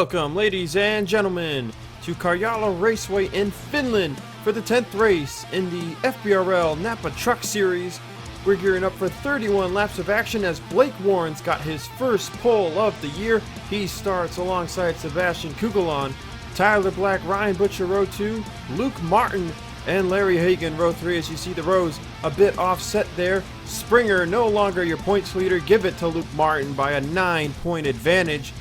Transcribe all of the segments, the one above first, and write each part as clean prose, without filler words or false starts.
Welcome, ladies and gentlemen, to Karjala Raceway in Finland for the 10th race in the FBRL Napa Truck Series. We're gearing up for 31 laps of action as Blake Warren's got his first pole of the year. He starts alongside Sebastian Kugelon, Tyler Black, Ryan Butcher row 2, Luke Martin, and Larry Hagan row 3. As you see the rows a bit offset there. Springer no longer your points leader. Give it to Luke Martin by a 9-point advantage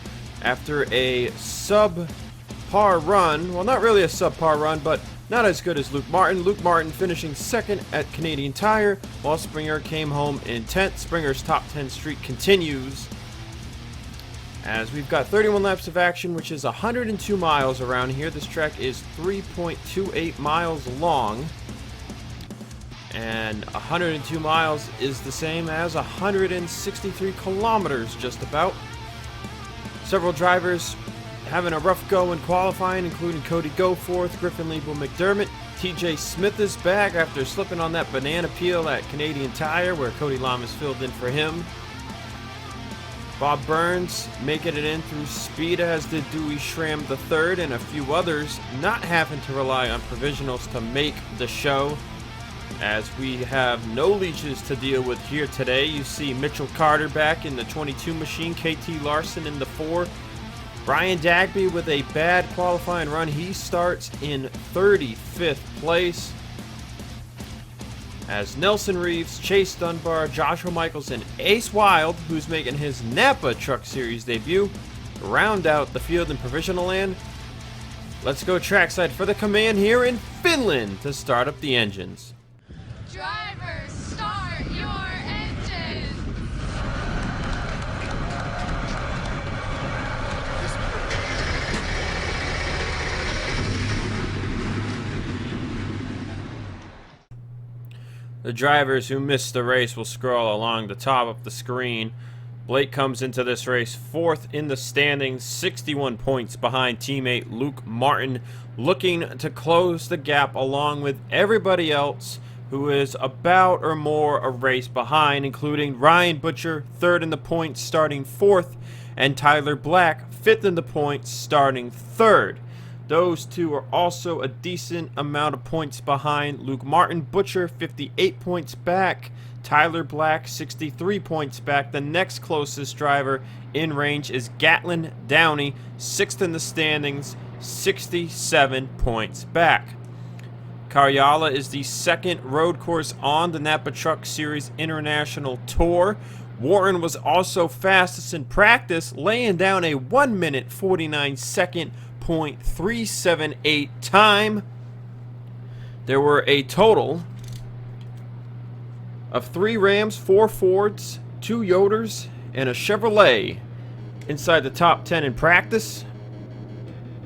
after a sub-par run. Well, not really a sub-par run, but not as good as Luke Martin. Luke Martin finishing second at Canadian Tire, while Springer came home in 10th. Springer's top 10 streak continues as we've got 31 laps of action, which is 102 miles around here. This track is 3.28 miles long, and 102 miles is the same as 163 kilometers just about. Several drivers having a rough go in qualifying, including Cody Goforth, Griffin Liebel McDermott. TJ Smith is back after slipping on that banana peel at Canadian Tire, where Cody Lamas filled in for him. Bob Burns making it in through speed, as did Dewey Schramm III, and a few others not having to rely on provisionals to make the show, as we have no leeches to deal with here today. You see Mitchell Carter back in the 22 machine, KT Larson in the 4. Brian Dagby with a bad qualifying run. He starts in 35th place. As Nelson Reeves, Chase Dunbar, Joshua Michaels, and Ace Wild, who's making his Napa Truck Series debut, round out the field in provisional land. Let's go trackside for the command here in Finland to start up the engines. Drivers, start your engines! The drivers who missed the race will scroll along the top of the screen. Blake comes into this race 4th in the standings, 61 points behind teammate Luke Martin, looking to close the gap along with everybody else who is about or more a race behind, including Ryan Butcher, 3rd in the points, starting 4th, and Tyler Black, 5th in the points, starting 3rd. Those two are also a decent amount of points behind Luke Martin. Butcher 58 points back, Tyler Black 63 points back. The next closest driver in range is Gatlin Downey, 6th in the standings, 67 points back. Karjala is the second road course on the Napa Truck Series International Tour. Warren was also fastest in practice, laying down a 1 minute 49 second .378 time. There were a total of 3 Rams, 4 Fords, 2 Yoders, and a Chevrolet inside the top 10 in practice.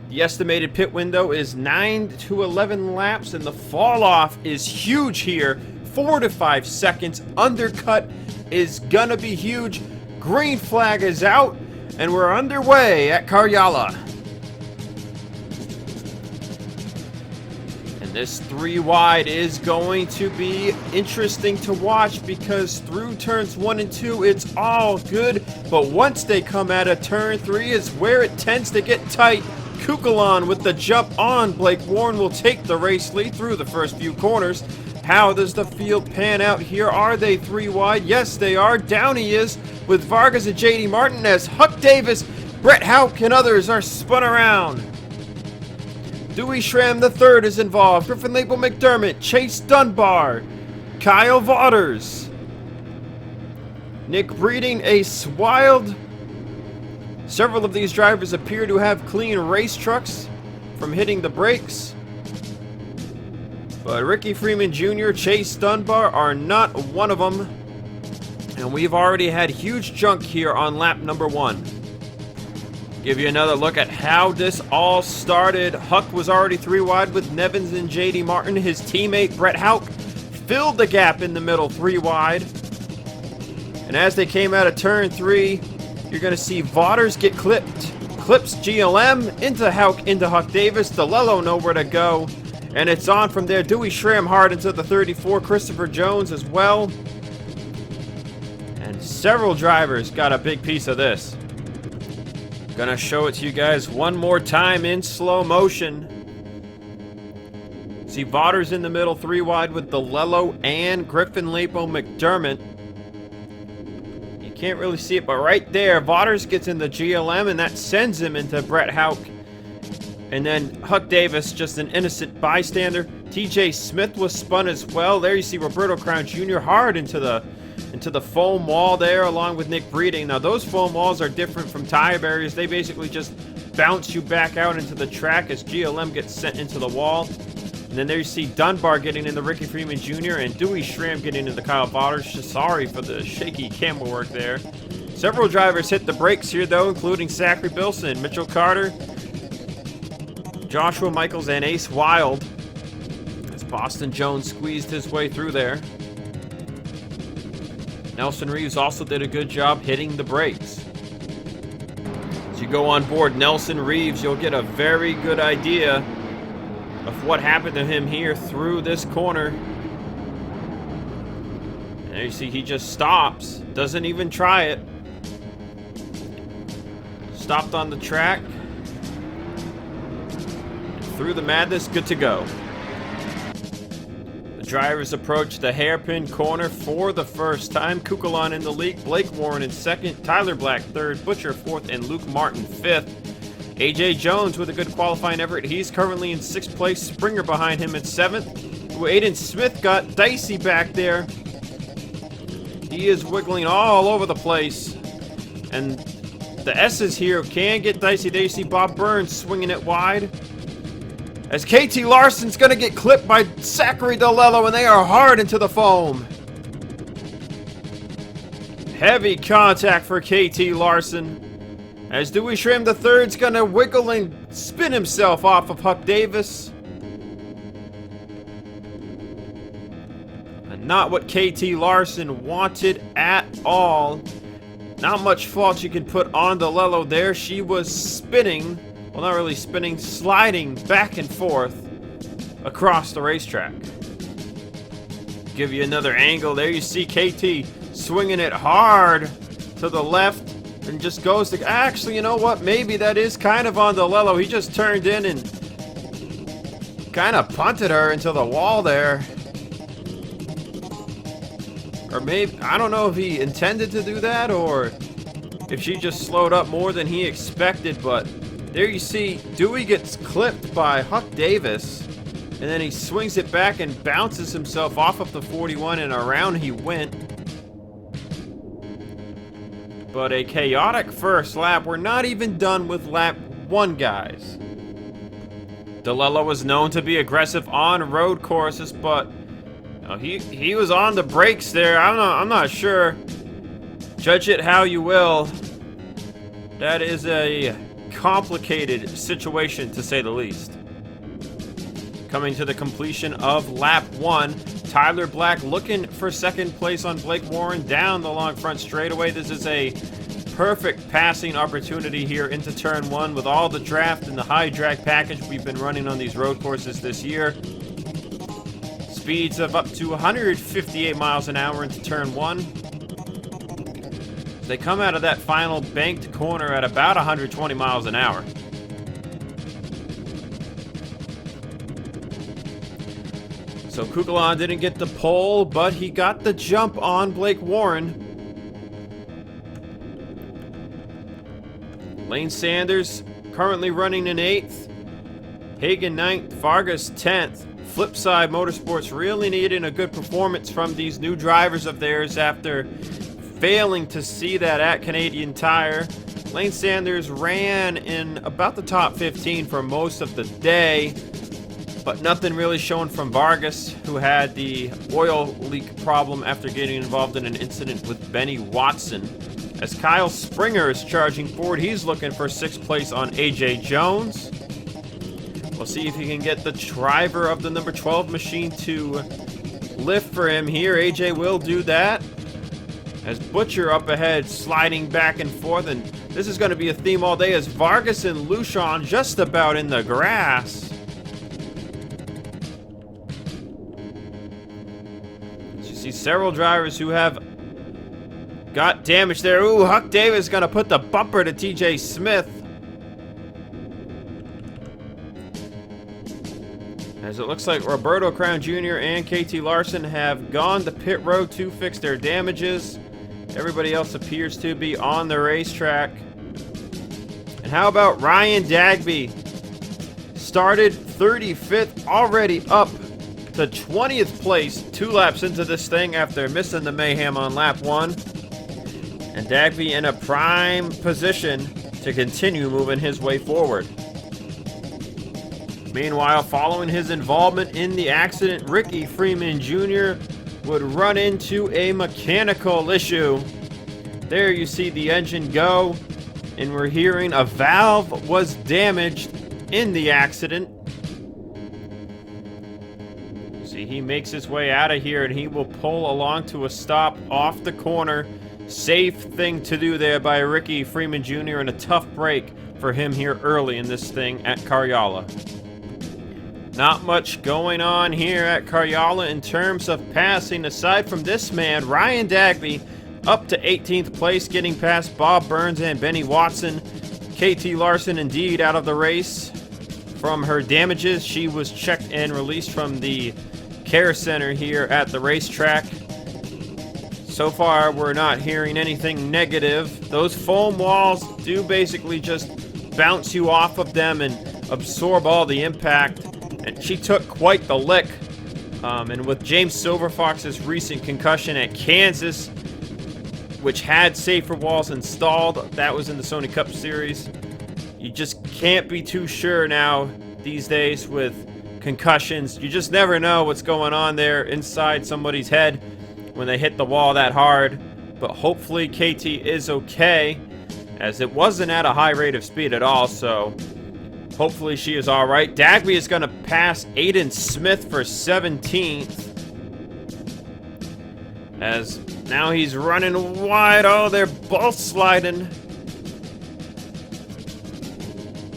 The estimated pit window is 9 to 11 laps, and the fall off is huge here. 4 to 5 seconds. Undercut is gonna be huge. Green flag is out, and we're underway at Karjala. And this 3 wide is going to be interesting to watch, because through turns 1 and 2 it's all good, but once they come out of turn 3 is where it tends to get tight. Kugelon with the jump on Blake Warren will take the race lead through the first few corners. How does the field pan out here? Are they 3 wide? Yes, they are. Downey is, with Vargas and JD Martin, as Huck Davis, Brett Houck, and others are spun around. Dewey Schramm III is involved. Griffin Liebel McDermott, Chase Dunbar, Kyle Vaughters, Nick Breeding, Ace Wild. Several of these drivers appear to have clean race trucks from hitting the brakes, but Ricky Freeman Jr., Chase Dunbar are not one of them, and we've already had huge junk here on lap number 1. Give you another look at how this all started. Huck was already 3 wide with Nevins and JD Martin. His teammate Brett Houck filled the gap in the middle, 3 wide, and as they came out of turn 3, you're going to see Vaughters get clipped. Clips GLM into Houck, into Huck Davis. DeLello nowhere to go. And it's on from there. Dewey Schramm hard into the 34. Christopher Jones as well. And several drivers got a big piece of this. Gonna show it to you guys one more time in slow motion. See, Vodder's in the middle, 3 wide with DeLello and Griffin Lapo McDermott. You can't really see it, but right there, Vodder's gets in the GLM, and that sends him into Brett Houck. And then Huck Davis, just an innocent bystander. TJ Smith was spun as well. There you see Roberto Crown Jr. hard into the foam wall there, along with Nick Breeding. Now, those foam walls are different from tire barriers. They basically just bounce you back out into the track as GLM gets sent into the wall. And then there you see Dunbar getting into Ricky Freeman Jr. and Dewey Schramm getting into Kyle Vodder. Sorry for the shaky camera work there. Several drivers hit the brakes here, though, including Zachary Bilson, Mitchell Carter, Joshua Michaels, and Ace Wild, as Boston Jones squeezed his way through there. Nelson Reeves also did a good job hitting the brakes. As you go on board Nelson Reeves, you'll get a very good idea of what happened to him here through this corner. And there you see he just stops, doesn't even try it. Stopped on the track. Through the madness, good to go. The drivers approach the hairpin corner for the first time. Kukulon in the lead, Blake Warren in second, Tyler Black third, Butcher fourth, and Luke Martin fifth. AJ Jones with a good qualifying effort. He's currently in 6th place. Springer behind him in 7th. Aiden Smith got dicey back there. He is wiggling all over the place. And the S's here can get dicey. There you see Bob Burns swinging it wide. As KT Larson's going to get clipped by Zachary DeLello, and they are hard into the foam. Heavy contact for KT Larson. As Dewey Schramm III's going to wiggle and spin himself off of Huck Davis. And not what KT Larson wanted at all. Not much fault you can put on DeLello there. She was spinning. Well, not really spinning, sliding back and forth across the racetrack. Give you another angle. There you see KT swinging it hard to the left and just goes to... Actually, you know what? Maybe that is kind of on DeLello. He just turned in and kind of punted her into the wall there. Or maybe... I don't know if he intended to do that or if she just slowed up more than he expected, but... There you see Dewey gets clipped by Huck Davis, and then he swings it back and bounces himself off of the 41, and around he went. But a chaotic first lap. We're not even done with lap 1, guys. DeLello was known to be aggressive on road courses, but he was on the brakes there. I'm not sure. Judge it how you will. That is a complicated situation, to say the least. Coming to the completion of lap 1, Tyler Black looking for 2nd place on Blake Warren down the long front straightaway. This is a perfect passing opportunity here into turn 1 with all the draft and the high drag package we've been running on these road courses this year. Speeds of up to 158 miles an hour into turn 1. They come out of that final banked corner at about 120 miles an hour. So Kukulon didn't get the pole, but he got the jump on Blake Warren. Lane Sanders currently running in 8th. Hagan 9th, Vargas 10th. Flipside Motorsports really needing a good performance from these new drivers of theirs after failing to see that at Canadian Tire. Lane Sanders ran in about the top 15 for most of the day, but nothing really shown from Vargas, who had the oil leak problem after getting involved in an incident with Benny Watson. As Kyle Springer is charging forward, he's looking for 6th place on AJ Jones. We'll see if he can get the driver of the number 12 machine to lift for him here. AJ will do that. As Butcher up ahead, sliding back and forth, and this is going to be a theme all day as Vargas and Luchon just about in the grass. As you see several drivers who have got damage there. Ooh, Huck Davis going to put the bumper to TJ Smith. As it looks like Roberto Crown Jr. and KT Larson have gone to pit road to fix their damages. Everybody else appears to be on the racetrack. And how about Ryan Dagby? Started 35th, already up to 20th place 2 laps into this thing after missing the mayhem on lap 1. And Dagby in a prime position to continue moving his way forward. Meanwhile, following his involvement in the accident, Ricky Freeman Jr. would run into a mechanical issue. There you see the engine go, and we're hearing a valve was damaged in the accident. See, he makes his way out of here, and he will pull along to a stop off the corner. Safe thing to do there by Ricky Freeman Jr. and a tough break for him here early in this thing at Karjala. Not much going on here at Karjala in terms of passing. Aside from this man, Ryan Dagby, up to 18th place, getting past Bob Burns and Benny Watson. KT Larson indeed out of the race from her damages. She was checked and released from the care center here at the racetrack. So far, we're not hearing anything negative. Those foam walls do basically just bounce you off of them and absorb all the impact. And she took quite the lick. And with James Silverfox's recent concussion at Kansas, which had safer walls installed, that was in the Sony Cup Series, you just can't be too sure now these days with concussions. You just never know what's going on there inside somebody's head when they hit the wall that hard. But hopefully KT is okay, as it wasn't at a high rate of speed at all, so hopefully she is all right. Dagby is going to pass Aiden Smith for 17th. As now he's running wide. Oh, they're both sliding.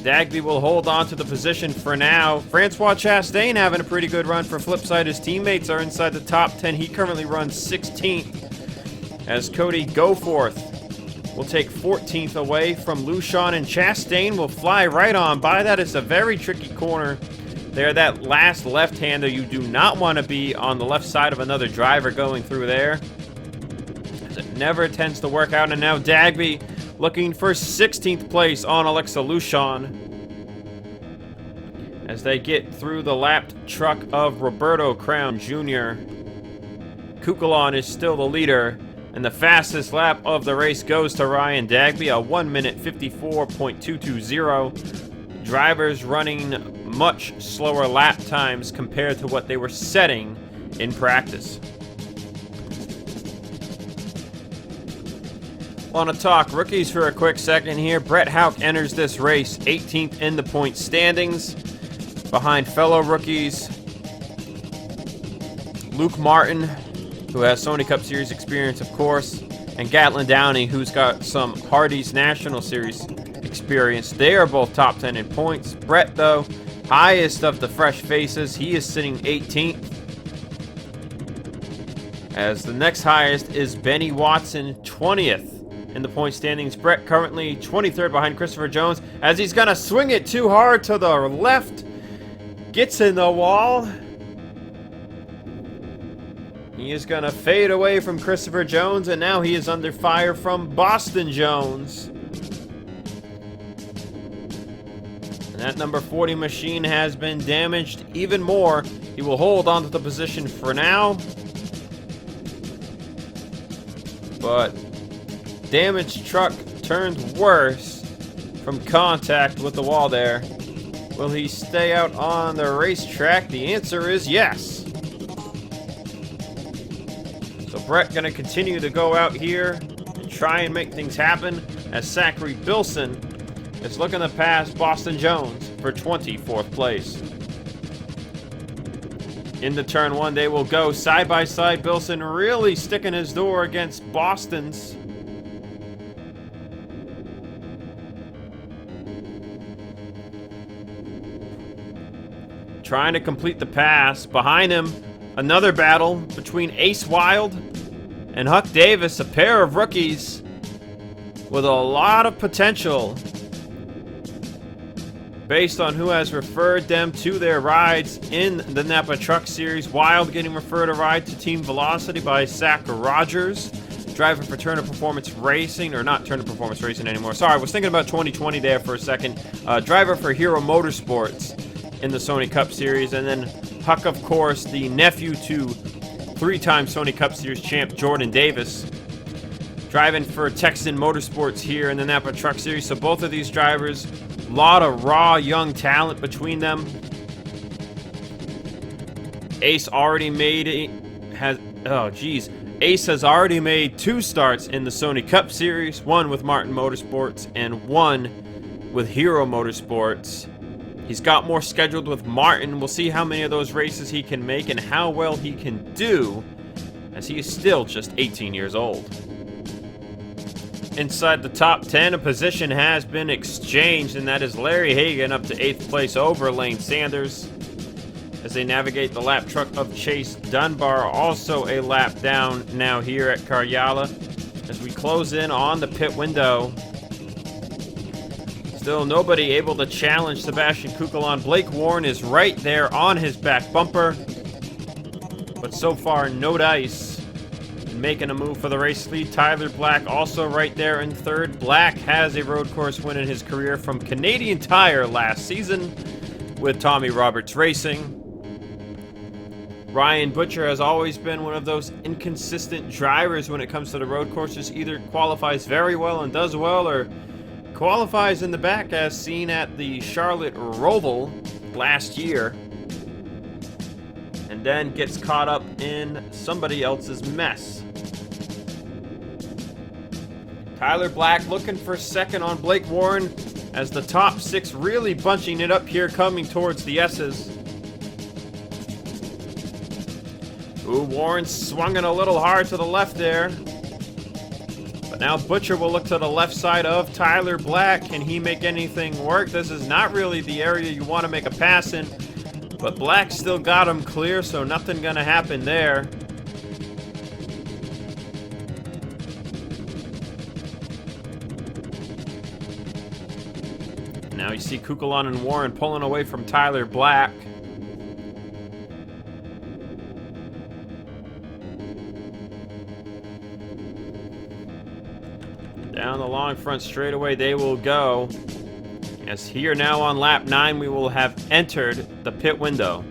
Dagby will hold on to the position for now. Francois Chastain having a pretty good run for Flipside. His teammates are inside the top 10. He currently runs 16th. As Cody Goforth will take 14th away from Lucian, and Chastain will fly right on by. That is a very tricky corner there. That last left-hander, you do not want to be on the left side of another driver going through there, as it never tends to work out. And now Dagby looking for 16th place on Alexa Lucian as they get through the lapped truck of Roberto Crown Jr. Kukulon is still the leader, and the fastest lap of the race goes to Ryan Dagby, a 1 minute 54.220. Drivers running much slower lap times compared to what they were setting in practice. Want to talk rookies for a quick second here. Brett Houck enters this race 18th in the point standings, behind fellow rookies Luke Martin, who has Sony Cup Series experience, of course, and Gatlin Downey, who's got some Hardee's National Series experience. They are both top 10 in points. Brett, though, highest of the fresh faces. He is sitting 18th. As the next highest is Benny Watson, 20th in the point standings. Brett currently 23rd behind Christopher Jones, as he's gonna swing it too hard to the left. Gets in the wall. He is gonna fade away from Christopher Jones, and now he is under fire from Boston Jones. And that number 40 machine has been damaged even more. He will hold on to the position for now, but damaged truck turned worse from contact with the wall there. Will he stay out on the racetrack? The answer is yes. So Brett gonna continue to go out here and try and make things happen, as Zachary Bilson is looking to pass Boston Jones for 24th place. Into turn 1 they will go side by side. Bilson really sticking his door against Boston's. Trying to complete the pass. Behind him, another battle between Ace Wild and Huck Davis, a pair of rookies with a lot of potential. based on who has referred them to their rides in the Napa Truck Series. Wild getting referred a ride to Team Velocity by Zach Rogers, driver for Turner Performance Racing, or not Turner Performance Racing anymore. Sorry, I was thinking about 2020 there for a second. Driver for Hero Motorsports in the Sony Cup Series, and then Huck, of course, the nephew to three-time Sony Cup Series champ Jordan Davis, driving for Texan Motorsports here in the Napa Truck Series. So both of these drivers, a lot of raw young talent between them. Ace already made it, Ace has already made 2 starts in the Sony Cup Series, one with Martin Motorsports and one with Hero Motorsports. He's got more scheduled with Martin. We'll see how many of those races he can make and how well he can do, as he is still just 18 years old. Inside the top 10, a position has been exchanged, and that is Larry Hagan up to 8th place over Lane Sanders as they navigate the lap truck of Chase Dunbar. Also a lap down now here at Karjala as we close in on the pit window. Still nobody able to challenge Sebastian Kukulon. Blake Warren is right there on his back bumper, but so far no dice. Making a move for the race lead, Tyler Black also right there in 3rd. Black has a road course win in his career from Canadian Tire last season with Tommy Roberts Racing. Ryan Butcher has always been one of those inconsistent drivers when it comes to the road courses. Either qualifies very well and does well, or qualifies in the back, as seen at the Charlotte Roval last year, and then gets caught up in somebody else's mess. Tyler Black looking for 2nd on Blake Warren, as the top 6 really bunching it up here, coming towards the S's. Ooh, Warren swung it a little hard to the left there. But now Butcher will look to the left side of Tyler Black. Can he make anything work? This is not really the area you want to make a pass in, but Black still got him clear, so nothing gonna happen there. Now you see Kukulon and Warren pulling away from Tyler Black. Down the long front straightaway they will go. As here now on lap 9, we will have entered the pit window.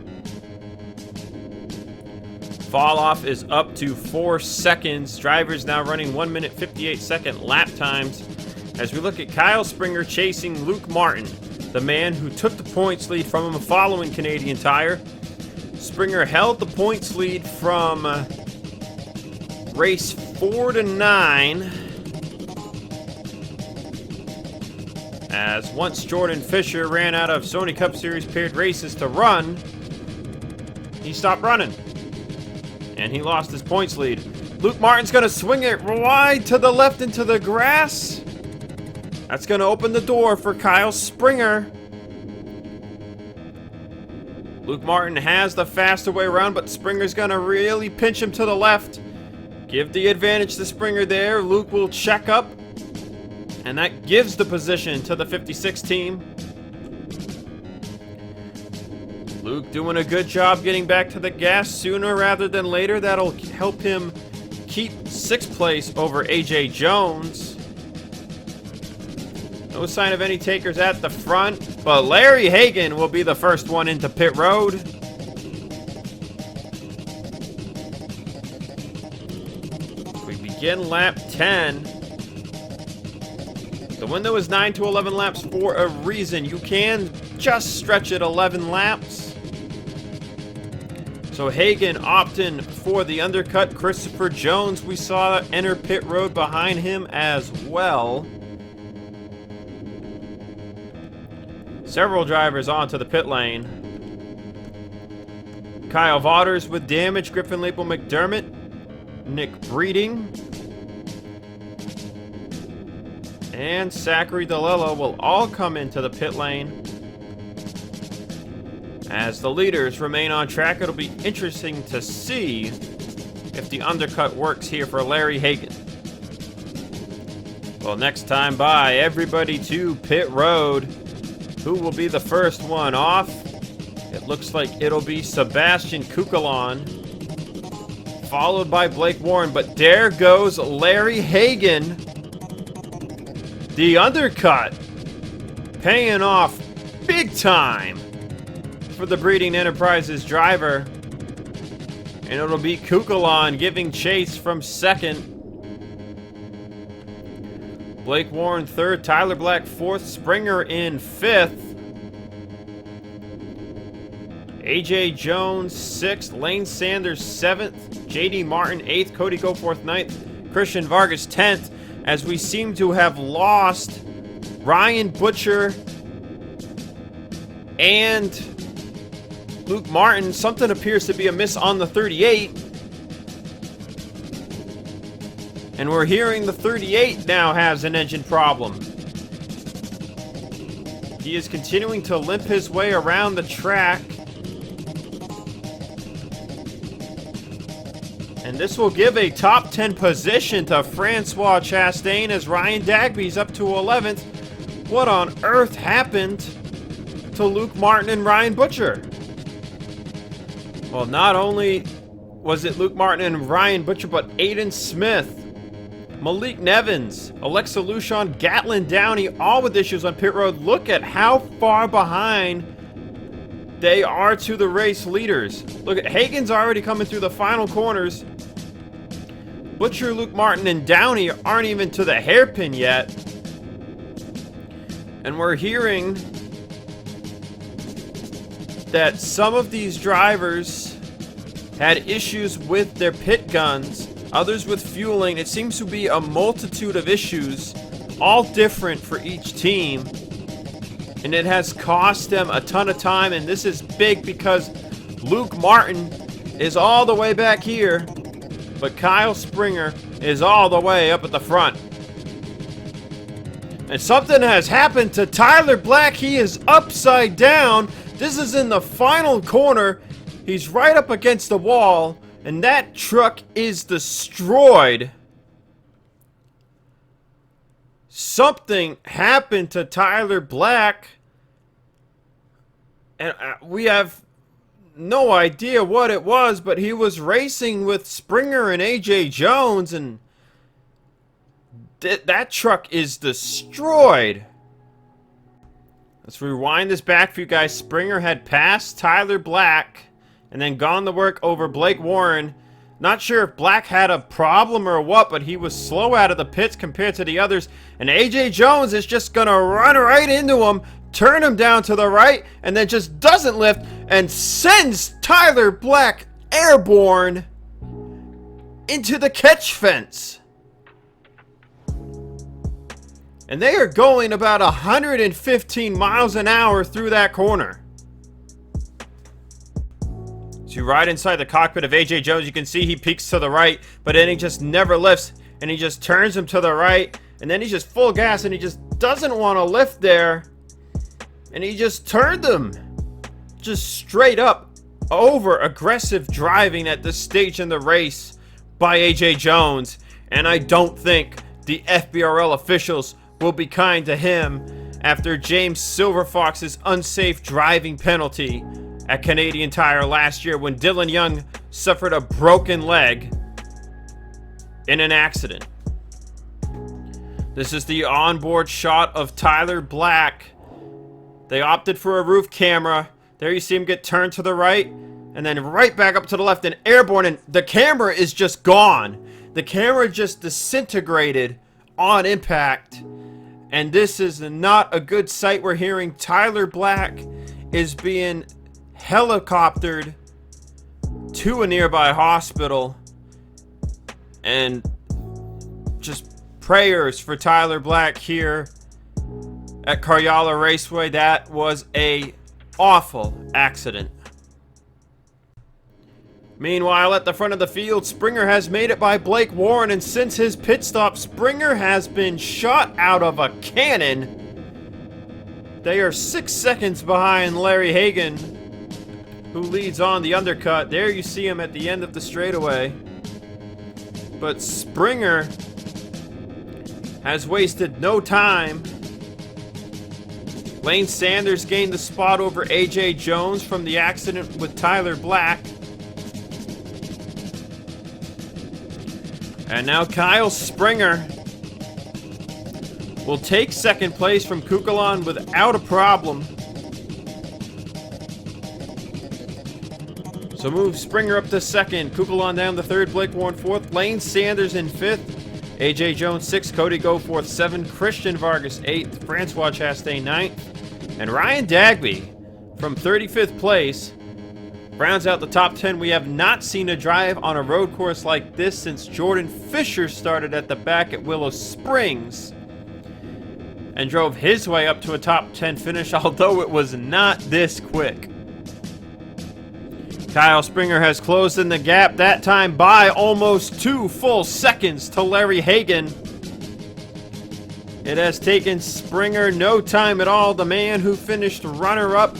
Fall off is up to 4 seconds. Drivers now running 1 minute 58 second lap times. As we look at Kyle Springer chasing Luke Martin, the man who took the points lead from him following Canadian Tire. Springer held the points lead from race 4 to 9. As once Jordan Fisher ran out of Sony Cup Series paired races to run, he stopped running, and he lost his points lead. Luke Martin's going to swing it wide to the left into the grass. That's going to open the door for Kyle Springer. Luke Martin has the faster way around, but Springer's going to really pinch him to the left. Give the advantage to Springer there. Luke will check up, and that gives the position to the 56 team. Luke doing a good job getting back to the gas sooner rather than later. That'll help him keep 6th place over AJ Jones. No sign of any takers at the front, but Larry Hagan will be the first one into pit road. We begin lap 10. The window is 9 to 11 laps for a reason. You can just stretch it 11 laps. So Hagan opting for the undercut. Christopher Jones, we saw enter pit road behind him as well. Several drivers onto the pit lane. Kyle Vaughters with damage. Griffin Lapel McDermott. Nick Breeding. And Zachary DeLillo will all come into the pit lane. As the leaders remain on track, it'll be interesting to see if the undercut works here for Larry Hagan. Well, next time by, everybody to pit road. who will be the first one off. It looks like it'll be Sebastian Kukulon, followed by Blake Warren, but there goes Larry Hagan. The undercut paying off big time for the Breeding Enterprises driver. And it'll be Kukulon giving chase from second. Blake Warren third, Tyler Black fourth, Springer in fifth. AJ Jones sixth, Lane Sanders seventh, JD Martin eighth, Cody Goforth ninth, Christian Vargas 10th, as we seem to have lost Ryan Butcher and Luke Martin. Something appears to be amiss on the 38. And we're hearing the 38 now has an engine problem. He is continuing to limp his way around the track. And this will give a top 10 position to Francois Chastain as Ryan Dagby's up to 11th. What on earth happened to Luke Martin and Ryan Butcher? Well, not only was it Luke Martin and Ryan Butcher, but Aiden Smith, Malik Nevins, Alexa Lushon, Gatlin Downey, all with issues on pit road. Look at how far behind they are to the race leaders. Look at Hagan's already coming through the final corners. Butcher, Luke Martin, and Downey aren't even to the hairpin yet. And we're hearing that some of these drivers had issues with their pit guns, others with fueling. It seems to be a multitude of issues, all different for each team. And it has cost them a ton of time, and this is big because Luke Martin is all the way back here, but Kyle Springer is all the way up at the front. And something has happened to Tyler Black. He is upside down. This is in the final corner. He's right up against the wall, and that truck is destroyed. Something happened to Tyler Black, and we have no idea what it was, but he was racing with Springer and AJ Jones, and that truck is destroyed. Let's rewind this back for you guys. Springer had passed Tyler Black and then gone to work over Blake Warren. Not sure if Black had a problem or what, but he was slow out of the pits compared to the others. And AJ Jones is just going to run right into him, turn him down to the right, and then just doesn't lift and sends Tyler Black airborne into the catch fence. And they are going about 115 miles an hour through that corner. So you ride inside the cockpit of AJ Jones, you can see he peeks to the right, but then he just never lifts, and he just turns him to the right, and then he's just full gas, and he just doesn't want to lift there, and he just turned him. Just straight up over aggressive driving at this stage in the race by AJ Jones, and I don't think the FBRL officials will be kind to him after James Silverfox's unsafe driving penalty at Canadian Tire last year when Dylan Young suffered a broken leg in an accident. This is the onboard shot of Tyler Black. They opted for a roof camera. There you see him get turned to the right and then right back up to the left and airborne, and the camera is just gone. The camera just disintegrated on impact, and this is not a good sight. We're hearing Tyler Black is being helicoptered to a nearby hospital, and just prayers for Tyler Black here at Karjala Raceway. That was a awful accident. Meanwhile, at the front of the field, Springer has made it by Blake Warren, and since his pit stop, Springer has been shot out of a cannon. They are 6 seconds behind Larry Hagan, who leads on the undercut. There you see him at the end of the straightaway. But Springer has wasted no time Lane Sanders gained the spot over A.J. Jones from the accident with Tyler Black. And now Kyle Springer will take second place from Kukulon without a problem. So move Springer up to second, Kukulon down to third, Blake Warren fourth, Lane Sanders in fifth, A.J. Jones sixth, Cody Goforth seventh, Christian Vargas eighth, Francois Chastain ninth, and Ryan Dagby from 35th place rounds out the top 10. We have not seen a drive on a road course like this since Jordan Fisher started at the back at Willow Springs and drove his way up to a top 10 finish, although it was not this quick. Kyle Springer has closed in the gap, that time by almost 2 full seconds to Larry Hagan. It has taken Springer no time at all, the man who finished runner-up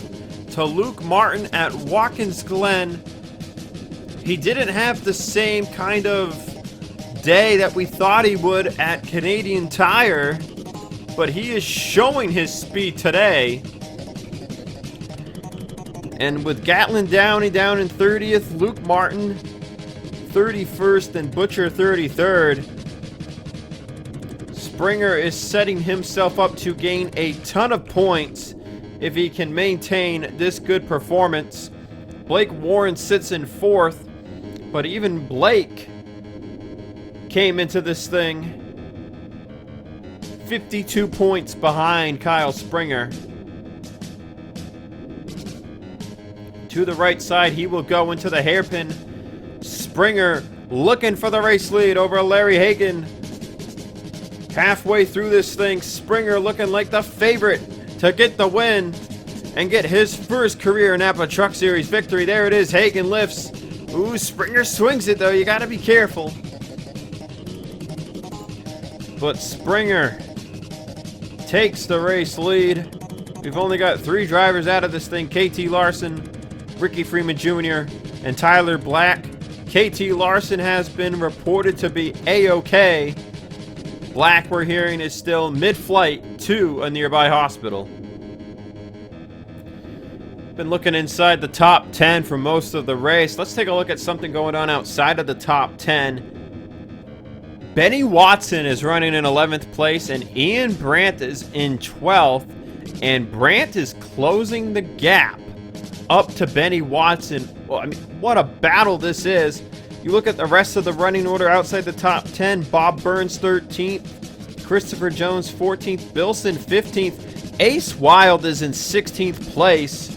to Luke Martin at Watkins Glen. He didn't have the same kind of day that we thought he would at Canadian Tire, but he is showing his speed today. And with Gatlin Downey down in 30th, Luke Martin 31st, and Butcher 33rd, Springer is setting himself up to gain a ton of points if he can maintain this good performance. Blake Warren sits in 4th, but even Blake came into this thing 52 points behind Kyle Springer. To the right side, he will go into the hairpin. Springer looking for the race lead over Larry Hagan. Halfway through this thing, Springer looking like the favorite to get the win and get his first career Napa Truck Series victory. There it is, Hagan lifts. Ooh, Springer swings it though, you gotta be careful. But Springer takes the race lead. We've only got 3 drivers out of this thing, KT Larson, Ricky Freeman Jr., and Tyler Black. KT Larson has been reported to be A-OK. Black, we're hearing, is still mid-flight to a nearby hospital. Been looking inside the top 10 for most of the race. Let's take a look at something going on outside of the top 10. Benny Watson is running in 11th place, and Ian Brandt is in 12th. And Brandt is closing the gap up to Benny Watson. Well, I mean, what a battle this is. You look at the rest of the running order outside the top 10. Bob Burns 13th, Christopher Jones 14th, Bilson 15th, Ace Wild is in 16th place,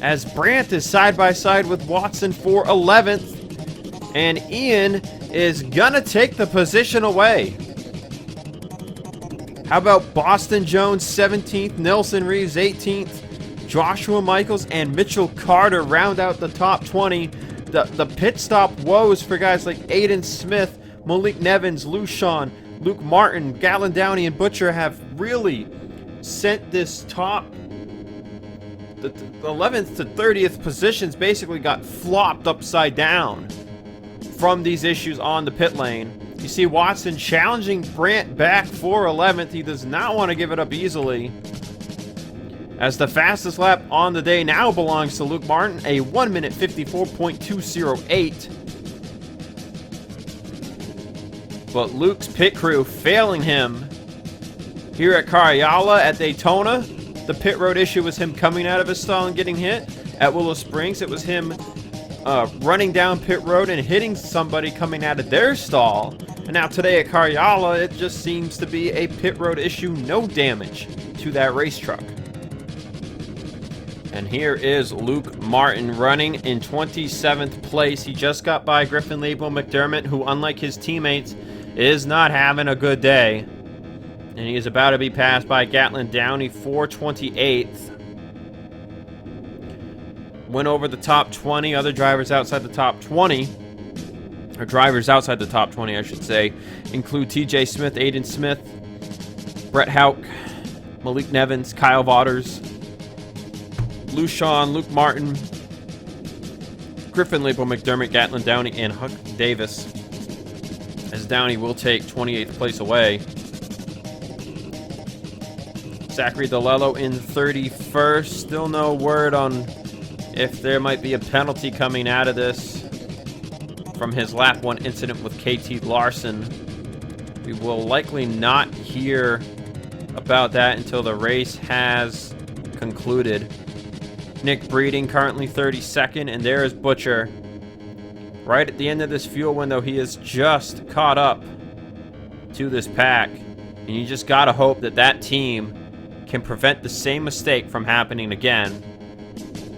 as Brandt is side by side with Watson for 11th, and Ian is gonna take the position away. How about Boston Jones 17th, Nelson Reeves 18th, Joshua Michaels and Mitchell Carter round out the top 20. The pit stop woes for guys like Aiden Smith, Malik Nevins, Lucian, Luke Martin, Gatlin Downey, and Butcher have really sent this top, the 11th to 30th positions basically got flopped upside down from these issues on the pit lane. You see Watson challenging Brandt back for 11th. He does not want to give it up easily, as the fastest lap on the day now belongs to Luke Martin, a 1 minute 54.208. But Luke's pit crew failing him here at Karjala. At Daytona, the pit road issue was him coming out of his stall and getting hit. At Willow Springs, it was him running down pit road and hitting somebody coming out of their stall. And now today at Karjala, it just seems to be a pit road issue, no damage to that race truck. And here is Luke Martin running in 27th place. He just got by Griffin Label McDermott, who, unlike his teammates, is not having a good day. And he is about to be passed by Gatlin Downey for 28th. Went over the top 20. Other drivers outside the top 20, or drivers outside the top 20, I should say, include TJ Smith, Aiden Smith, Brett Houck, Malik Nevins, Kyle Vaughters, Lucian, Luke Martin, Griffin Label McDermott, Gatlin Downey, and Huck Davis, as Downey will take 28th place away. Zachary DeLello in 31st. Still no word on if there might be a penalty coming out of this from his lap 1 incident with KT Larson. We will likely not hear about that until the race has concluded. Nick Breeding currently 32nd, and there is Butcher. Right at the end of this fuel window, he is just caught up to this pack. And you just gotta hope that that team can prevent the same mistake from happening again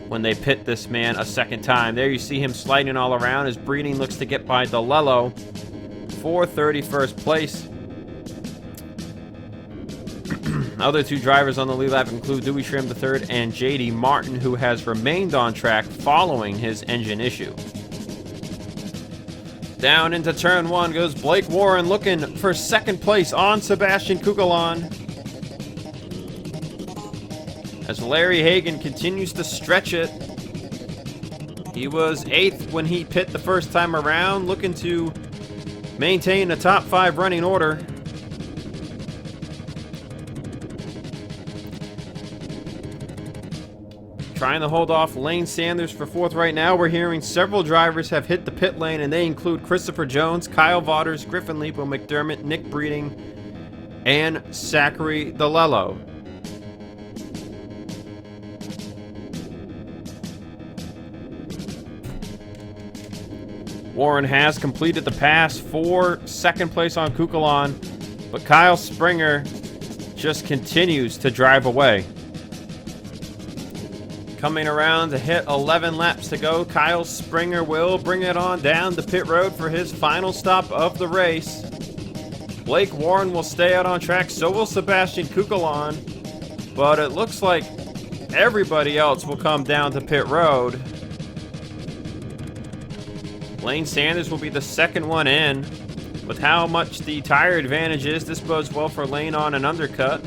when they pit this man a second time. There you see him sliding all around as Breeding looks to get by DeLello for 31st place. Other two drivers on the lead lap include Dewey Schramm III and JD Martin, who has remained on track following his engine issue. Down into turn 1 goes Blake Warren, looking for second place on Sebastian Kugelon, as Larry Hagan continues to stretch it. He was 8th when he pit the first time around, looking to maintain a top 5 running order. Trying to hold off Lane Sanders for 4th right now. We're hearing several drivers have hit the pit lane, and they include Christopher Jones, Kyle Vaughters, Griffin Leepo, McDermott, Nick Breeding, and Zachary DeLello. Warren has completed the pass for second place on Kukulon, but Kyle Springer just continues to drive away. Coming around to hit 11 laps to go, Kyle Springer will bring it on down the pit road for his final stop of the race. Blake Warren will stay out on track, so will Sebastian Kukulon, but it looks like everybody else will come down to pit road. Lane Sanders will be the second one in. With how much the tire advantage is, this bodes well for Lane on an undercut.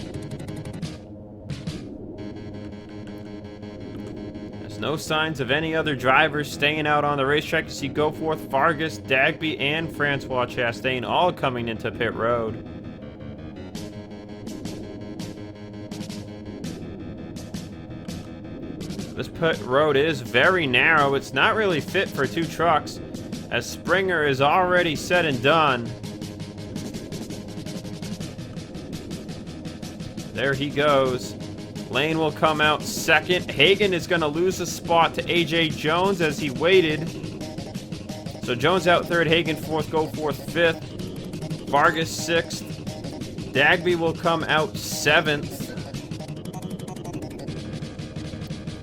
No signs of any other drivers staying out on the racetrack. You see Goforth, Vargas, Dagby, and Francois Chastain all coming into pit road. This pit road is very narrow. It's not really fit for 2 trucks, as Springer is already said and done. There he goes. Lane will come out second. Hagan is going to lose a spot to AJ Jones as he waited. So Jones out 3rd, Hagan 4th, Goforth 5th, Vargas 6th. Dagby will come out 7th.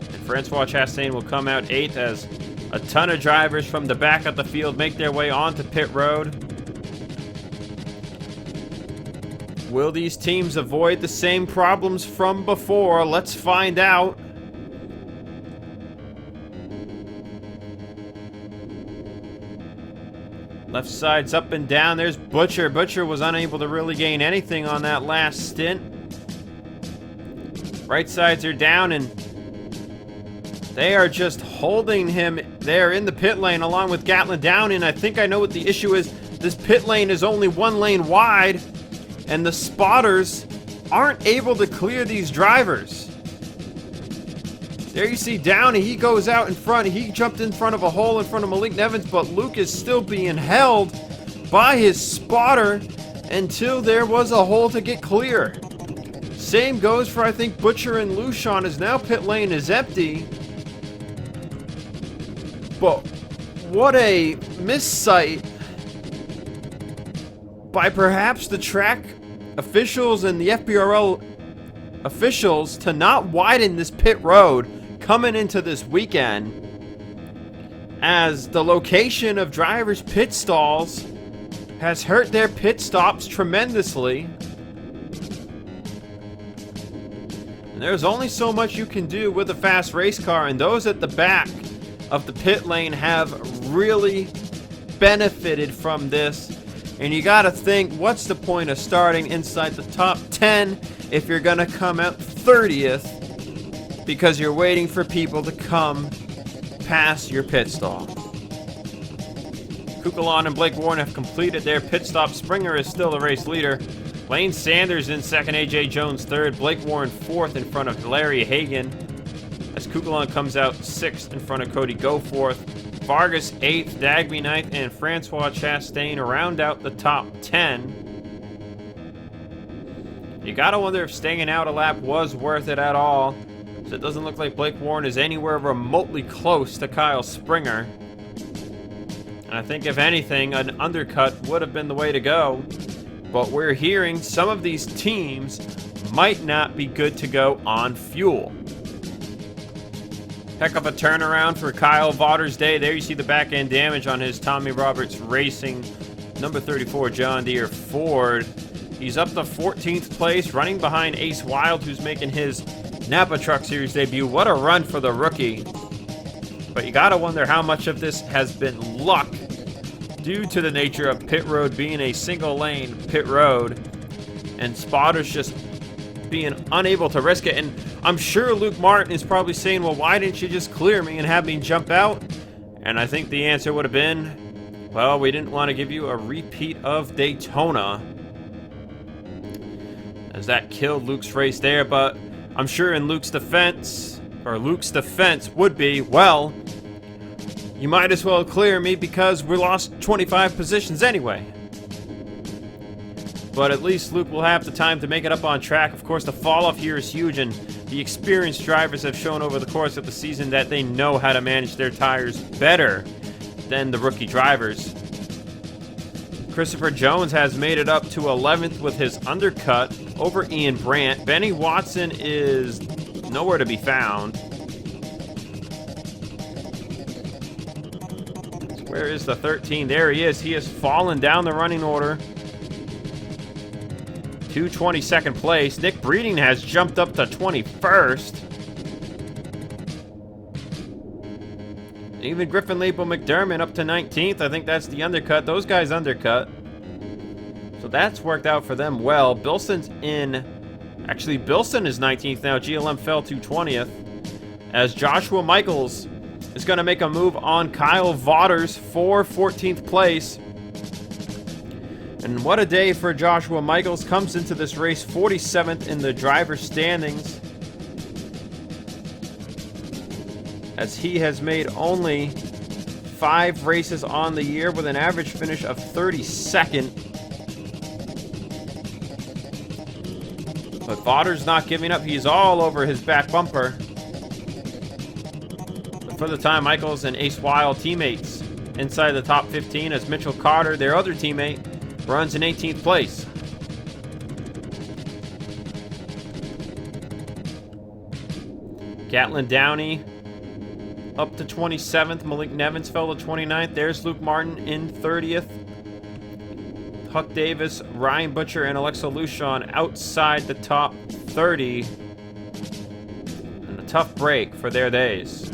And Francois Chastain will come out 8th as a ton of drivers from the back of the field make their way onto pit road. Will these teams avoid the same problems from before? Let's find out. Left side's up and down. There's Butcher. Butcher was unable to really gain anything on that last stint. Right sides are down, and they are just holding him there in the pit lane along with Gatlin down. And I think I know what the issue is. This pit lane is only 1 lane wide, and the spotters aren't able to clear these drivers. There you see Downey, he goes out in front. He jumped in front of a hole in front of Malik Nevins, but Luke is still being held by his spotter until there was a hole to get clear. Same goes for, I think, Butcher and Lucian, as now pit lane is empty. But what a missight by perhaps the track officials and the FBRL officials to not widen this pit road coming into this weekend, as the location of drivers' pit stalls has hurt their pit stops tremendously. And there's only so much you can do with a fast race car, and those at the back of the pit lane have really benefited from this. And you gotta think, what's the point of starting inside the top 10 if you're gonna come out 30th because you're waiting for people to come past your pit stall? Kukulon and Blake Warren have completed their pit stop. Springer is still the race leader Lane Sanders in second, AJ Jones third, Blake Warren fourth in front of Larry Hagan, as Kukulon comes out sixth in front of Cody Goforth. Vargas eighth, Dagby ninth, and Francois Chastain round out the top 10. You gotta wonder if staying out a lap was worth it at all. So it doesn't look like Blake Warren is anywhere remotely close to Kyle Springer. And I think if anything, an undercut would have been the way to go. But we're hearing some of these teams might not be good to go on fuel. Heck of a turnaround for Kyle Vaughters' day. There you see the back end damage on his Tommy Roberts Racing number 34 John Deere Ford. He's up to 14th place, running behind Ace Wild, who's making his Napa Truck Series debut. What a run for the rookie. But you gotta wonder how much of this has been luck due to the nature of pit road being a single lane pit road and spotters just being unable to risk it. And I'm sure Luke Martin is probably saying, well, why didn't you just clear me and have me jump out? And I think the answer would have been, well, we didn't want to give you a repeat of Daytona, as that killed Luke's race there. But I'm sure in Luke's defense would be, well, you might as well clear me because we lost 25 positions anyway. But at least Luke will have the time to make it up on track. Of course, the fall off here is huge, and the experienced drivers have shown over the course of the season that they know how to manage their tires better than the rookie drivers. Christopher Jones has made it up to 11th with his undercut over Ian Brandt. Benny Watson is nowhere to be found. Where is the 13? There he is. He has fallen down the running order to 22nd place. Nick Breeding has jumped up to 21st. Even Griffin Leeple McDermott up to 19th. I think that's the undercut. Those guys undercut. So that's worked out for them well. Bilson's in. Actually, Bilson is 19th now. GLM fell to 20th. As Joshua Michaels is going to make a move on Kyle Vaughters for 14th place. And what a day for Joshua Michaels. Comes into this race 47th in the driver's standings, as he has made only 5 races on the year with an average finish of 32nd. But Vaughters not giving up. He's all over his back bumper. But for the time, Michaels and Ace Wild teammates inside the top 15, as Mitchell Carter, their other teammate, runs in 18th place. Gatlin Downey up to 27th. Malik Nevins fell to 29th. There's Luke Martin in 30th. Huck Davis, Ryan Butcher, and Alexa Luchon outside the top 30. And a tough break for their days.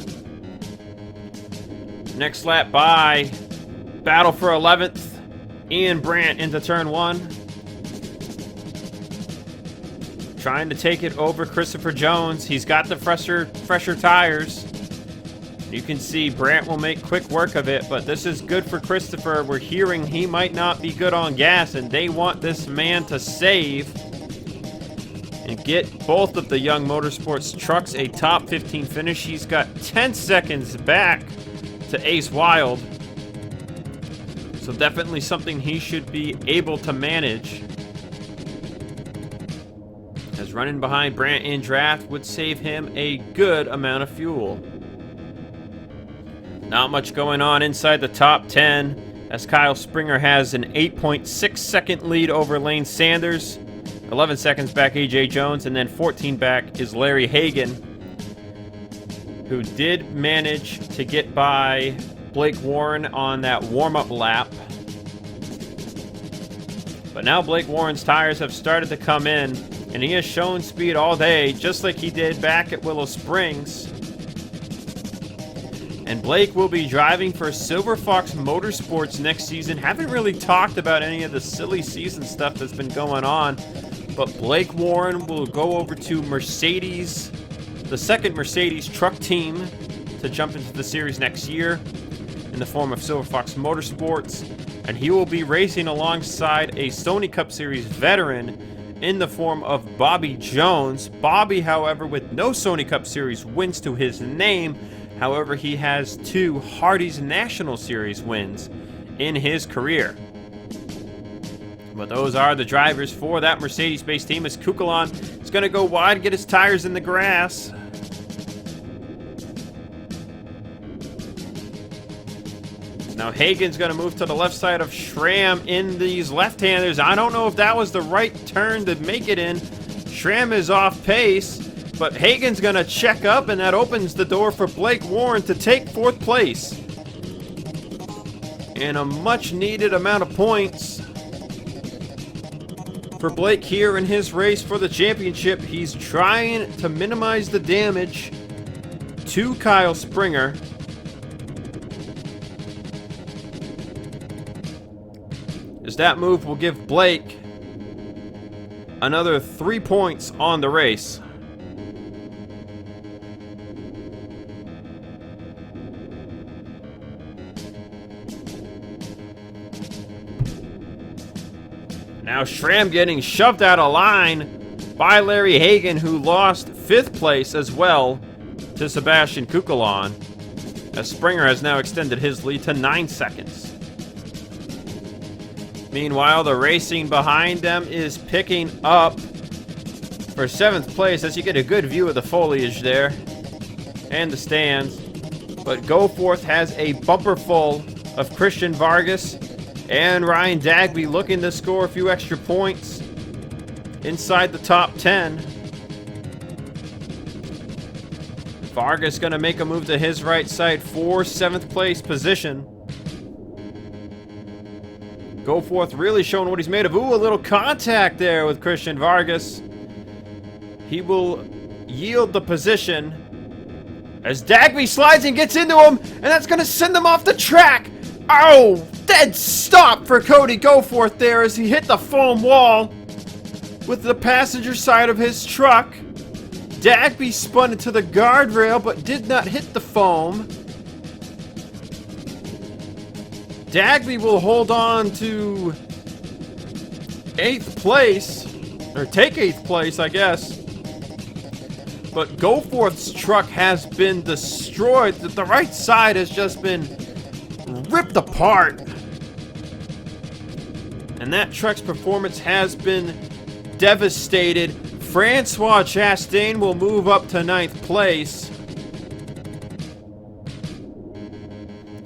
Next lap by. Battle for 11th. Ian Brandt into turn 1. Trying to take it over Christopher Jones. He's got the fresher tires. You can see Brandt will make quick work of it, but this is good for Christopher. We're hearing he might not be good on gas, and they want this man to save and get both of the Young Motorsports trucks a top 15 finish. He's got 10 seconds back to Ace Wild. So definitely something he should be able to manage, as running behind Brandt in draft would save him a good amount of fuel. Not much going on inside the top 10, as Kyle Springer has an 8.6 second lead over Lane Sanders. 11 seconds back AJ Jones, and then 14 back is Larry Hagan, who did manage to get by Blake Warren on that warm-up lap. But now Blake Warren's tires have started to come in, and he has shown speed all day, just like he did back at Willow Springs. And Blake will be driving for Silver Fox Motorsports next season. Haven't really talked about any of the silly season stuff that's been going on, but Blake Warren will go over to Mercedes, the second Mercedes truck team to jump into the series next year in the form of Silver Fox Motorsports, and he will be racing alongside a Sony Cup Series veteran in the form of Bobby Jones. Bobby, however, with no Sony Cup Series wins to his name. However, he has 2 Hardee's National Series wins in his career. But those are the drivers for that Mercedes-based team, as Kukulon is going to go wide, get his tires in the grass. Now Hagen's going to move to the left side of Schramm in these left-handers. I don't know if that was the right turn to make it in. Schramm is off pace, but Hagen's going to check up, and that opens the door for Blake Warren to take 4th place. And a much-needed amount of points for Blake here in his race for the championship. He's trying to minimize the damage to Kyle Springer. As that move will give Blake another 3 points on the race. Now Schramm getting shoved out of line by Larry Hagen, who lost 5th place as well to Sebastian Kukulon, as Springer has now extended his lead to 9 seconds. Meanwhile, the racing behind them is picking up for 7th place, as you get a good view of the foliage there and the stands. But Goforth has a bumper full of Christian Vargas and Ryan Dagby looking to score a few extra points inside the top 10. Vargas going to make a move to his right side for 7th place position. Goforth really showing what he's made of. Ooh, a little contact there with Christian Vargas. He will yield the position as Dagby slides and gets into him, and that's going to send him off the track. Oh, dead stop for Cody Goforth there as he hit the foam wall with the passenger side of his truck. Dagby spun into the guardrail but did not hit the foam. Dagby will hold on to 8th place, or take 8th place, I guess. But Goforth's truck has been destroyed. The right side has just been ripped apart. And that truck's performance has been devastated. Francois Chastain will move up to 9th place.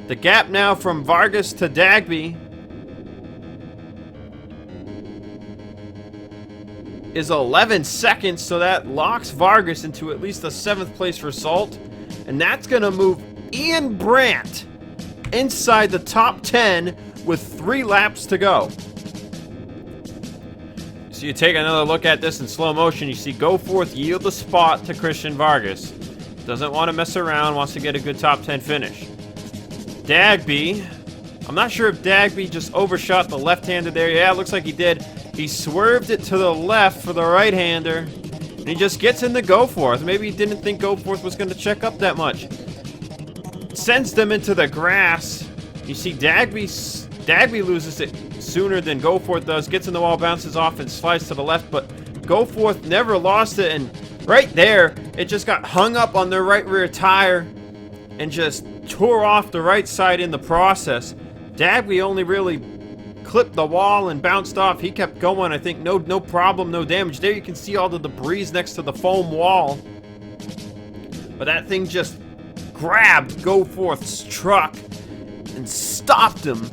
The gap now from Vargas to Dagby is 11 seconds, so that locks Vargas into at least a 7th place result. And that's going to move Ian Brandt inside the top 10 with 3 laps to go. So you take another look at this in slow motion. You see Goforth yield the spot to Christian Vargas. Doesn't want to mess around, wants to get a good top 10 finish. Dagby, I'm not sure if Dagby just overshot the left-hander there. Yeah, it looks like he did. He swerved it to the left for the right-hander, and he just gets into Goforth. Maybe he didn't think Goforth was going to check up that much. Sends them into the grass. You see Dagby loses it sooner than Goforth does. Gets in the wall, bounces off, and slides to the left, but Goforth never lost it, and right there, it just got hung up on the right rear tire and just tore off the right side in the process. Dagby only really clipped the wall and bounced off. He kept going. I think no problem, no damage. There you can see all the debris next to the foam wall. But that thing just grabbed Goforth's truck and stopped him.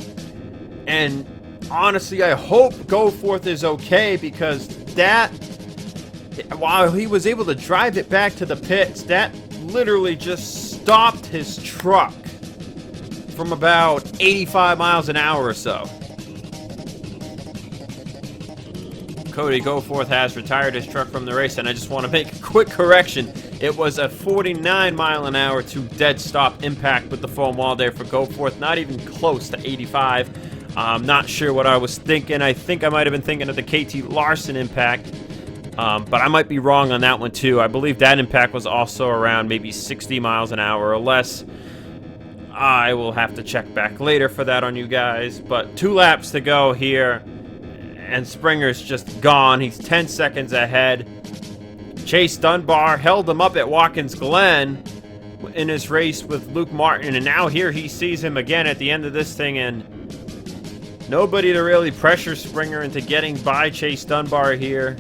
And honestly, I hope Goforth is okay, because that, while he was able to drive it back to the pits, that literally just stopped his truck from about 85 miles an hour or so. Cody Goforth has retired his truck from the race, and I just want to make a quick correction. It was a 49 mile an hour to dead stop impact with the foam wall there for Goforth, not even close to 85. I'm not sure what I was thinking. I think I might have been thinking of the KT Larson impact. But I might be wrong on that one too. I believe that impact was also around maybe 60 miles an hour or less. I will have to check back later for that on you guys. But 2 laps to go here. And Springer's just gone. He's 10 seconds ahead. Chase Dunbar held him up at Watkins Glen in his race with Luke Martin. And now here he sees him again at the end of this thing. And nobody to really pressure Springer into getting by Chase Dunbar here.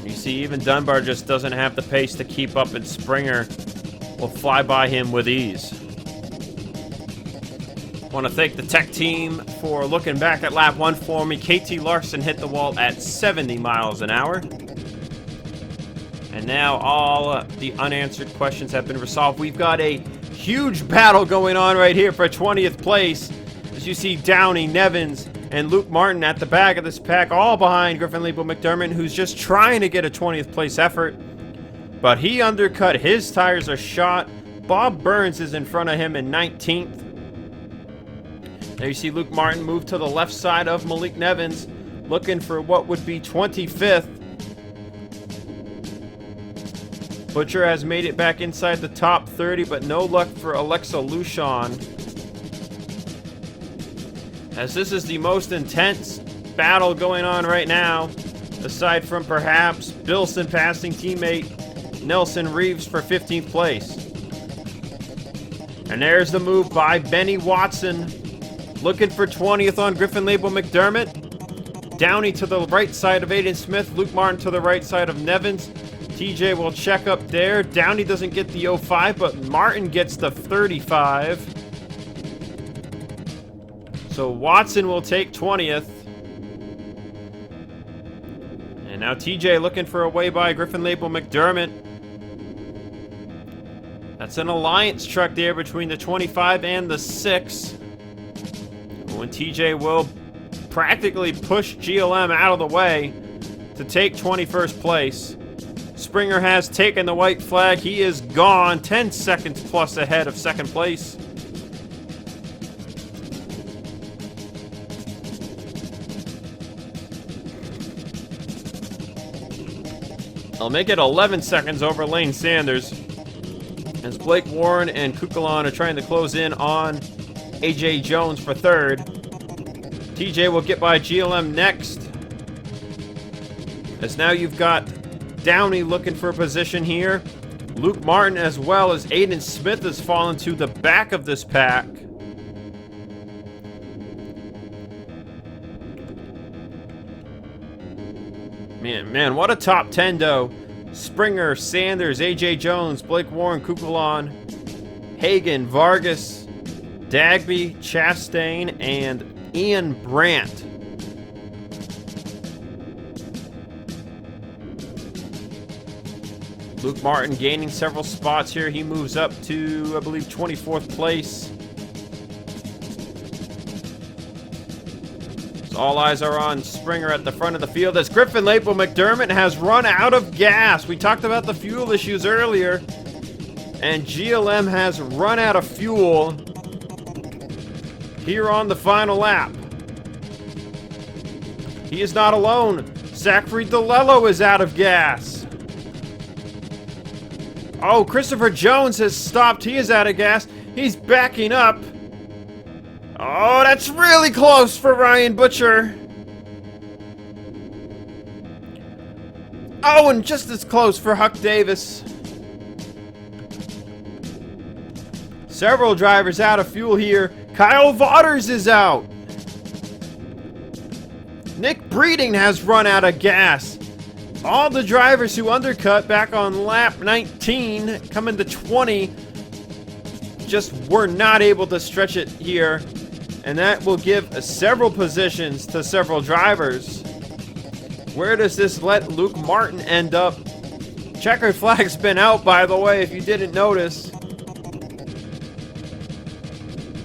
You see, even Dunbar just doesn't have the pace to keep up, and Springer will fly by him with ease. Want to thank the tech team for looking back at lap 1 for me. KT Larson hit the wall at 70 miles an hour. And now all the unanswered questions have been resolved. We've got a huge battle going on right here for 20th place. As you see Downey, Nevins, and Luke Martin at the back of this pack, all behind Griffin Leeble McDermott, who's just trying to get a 20th place effort. But he undercut. His tires are shot. Bob Burns is in front of him in 19th. There you see Luke Martin move to the left side of Malik Nevins, looking for what would be 25th. Butcher has made it back inside the top 30, but no luck for Alexa Lushon. As this is the most intense battle going on right now, aside from perhaps Bilson passing teammate Nelson Reeves for 15th place. And there's the move by Benny Watson, looking for 20th on Griffin Leeble McDermott. Downey to the right side of Aiden Smith. Luke Martin to the right side of Nevins. TJ will check up there. Downey doesn't get the 05, but Martin gets the 35. So Watson will take 20th. And now TJ looking for a way by Griffin Leeble McDermott. That's an alliance truck there between the 25 and the 6. When TJ will practically push GLM out of the way to take 21st place. Springer has taken the white flag. He is gone, 10 seconds plus ahead of second place. I'll make it 11 seconds over Lane Sanders, as Blake Warren and Kukulon are trying to close in on AJ Jones for third. TJ will get by GLM next. As now you've got Downey looking for a position here. Luke Martin as well as Aiden Smith has fallen to the back of this pack. Man, what a top 10 though. Springer, Sanders, AJ Jones, Blake Warren, Kukulon, Hagan, Vargas, Dagby, Chastain, and Ian Brandt. Luke Martin gaining several spots here. He moves up to, I believe, 24th place. So all eyes are on Springer at the front of the field as Griffin Leeble McDermott has run out of gas. We talked about the fuel issues earlier, and GLM has run out of fuel here on the final lap. He is not alone. Zachary DeLello is out of gas. Oh, Christopher Jones has stopped. He is out of gas. He's backing up. Oh, that's really close for Ryan Butcher. Oh, and just as close for Huck Davis. Several drivers out of fuel here. Kyle Vaughters is out. Nick Breeding has run out of gas. All the drivers who undercut back on lap 19, coming to 20, just were not able to stretch it here. And that will give several positions to several drivers. Where does this let Luke Martin end up? Checkered flag's been out, by the way, if you didn't notice.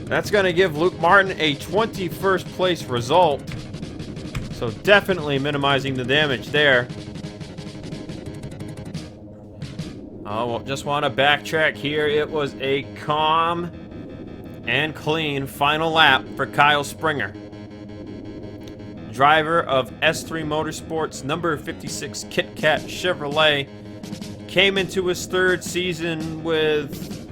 That's going to give Luke Martin a 21st place result. So definitely minimizing the damage there. Oh, just want to backtrack here. It was a calm and clean final lap for Kyle Springer, driver of S3 Motorsports number 56 Kit Kat Chevrolet. Came into his third season with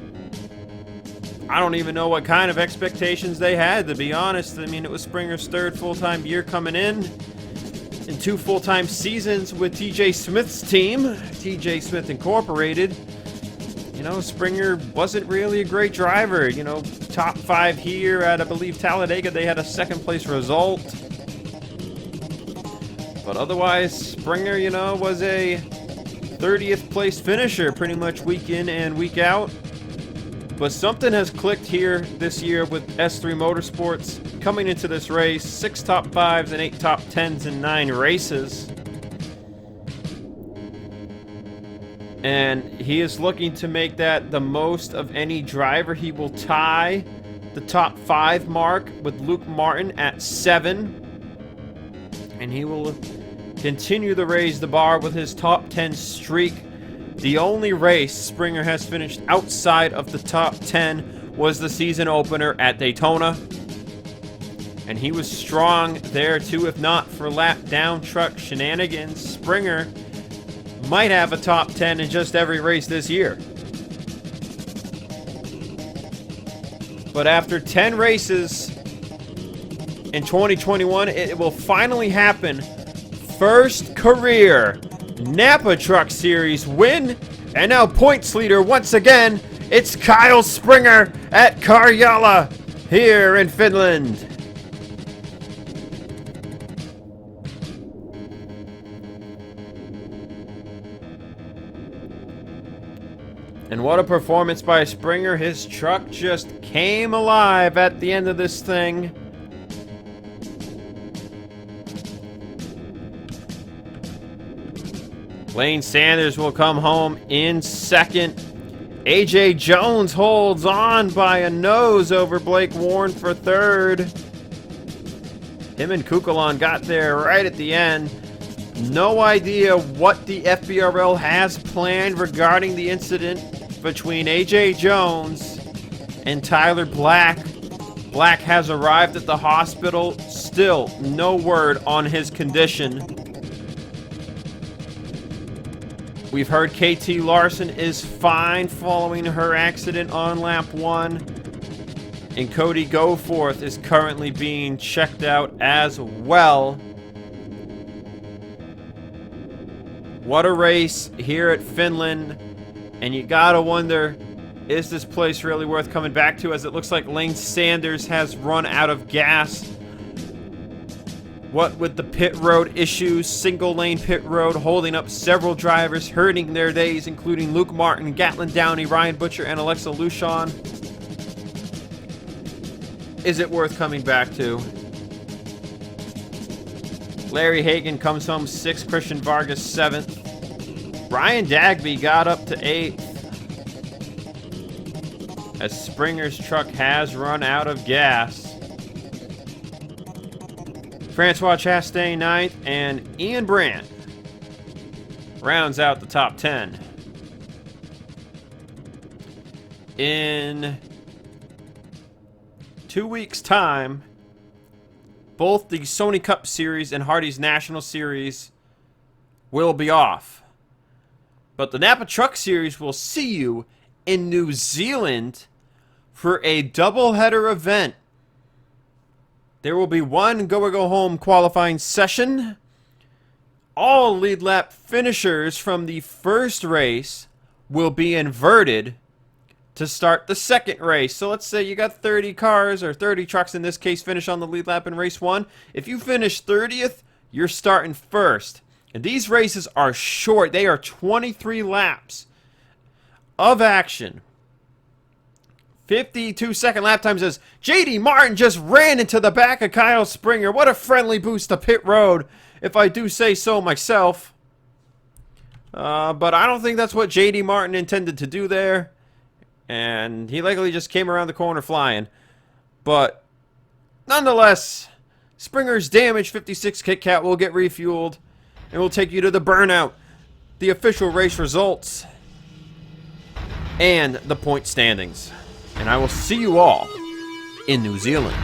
I don't even know what kind of expectations they had, to be honest. I mean, it was Springer's third full-time year coming in 2 full-time seasons with TJ Smith's team, TJ Smith Incorporated. You know, Springer wasn't really a great driver. You know, top 5 here at, I believe, Talladega. They had a second-place result. But otherwise, Springer, you know, was a 30th place finisher pretty much week in and week out. But something has clicked here this year with S3 Motorsports coming into this race. 6 top 5s and 8 top 10s in 9 races. And he is looking to make that the most of any driver. He will tie the top 5 mark with Luke Martin at 7. And he will continue to raise the bar with his top 10 streak. The only race Springer has finished outside of the top 10 was the season opener at Daytona. And he was strong there too, if not for lap down truck shenanigans. Springer might have a top 10 in just every race this year. But after 10 races in 2021, it will finally happen. First career Napa Truck Series win, and now points leader once again. It's Kyle Springer at Karjala here in Finland. And what a performance by Springer. His truck just came alive at the end of this thing. Lane Sanders will come home in second. AJ Jones holds on by a nose over Blake Warren for third. Him and Kukulon got there right at the end. No idea what the FBRL has planned regarding the incident between AJ Jones and Tyler Black. Black has arrived at the hospital. Still no word on his condition. We've heard KT Larson is fine following her accident on lap 1. And Cody Goforth is currently being checked out as well. What a race here at Finland. And you gotta wonder, is this place really worth coming back to, as it looks like Lane Sanders has run out of gas. What with the pit road issues, single lane pit road holding up several drivers, hurting their days, including Luke Martin, Gatlin Downey, Ryan Butcher, and Alexa Lushon. Is it worth coming back to? Larry Hagan comes home 6th, Christian Vargas 7th. Ryan Dagby got up to 8th. As Springer's truck has run out of gas. Francois Chastain 9th, and Ian Brandt rounds out the top 10. In 2 weeks' time, both the Sony Cup Series and Hardee's National Series will be off. But the Napa Truck Series will see you in New Zealand for a doubleheader event. There will be one go-or-go-home qualifying session. All lead lap finishers from the first race will be inverted to start the second race. So let's say you got 30 cars, or 30 trucks in this case, finish on the lead lap in race 1. If you finish 30th, you're starting first. And these races are short. They are 23 laps of action. 52-second lap time says, JD Martin just ran into the back of Kyle Springer. What a friendly boost to pit road, if I do say so myself. But I don't think that's what JD Martin intended to do there. And he likely just came around the corner flying. But nonetheless, Springer's damaged 56 Kit Kat will get refueled. And we'll take you to the burnout, the official race results, and the point standings. And I will see you all in New Zealand.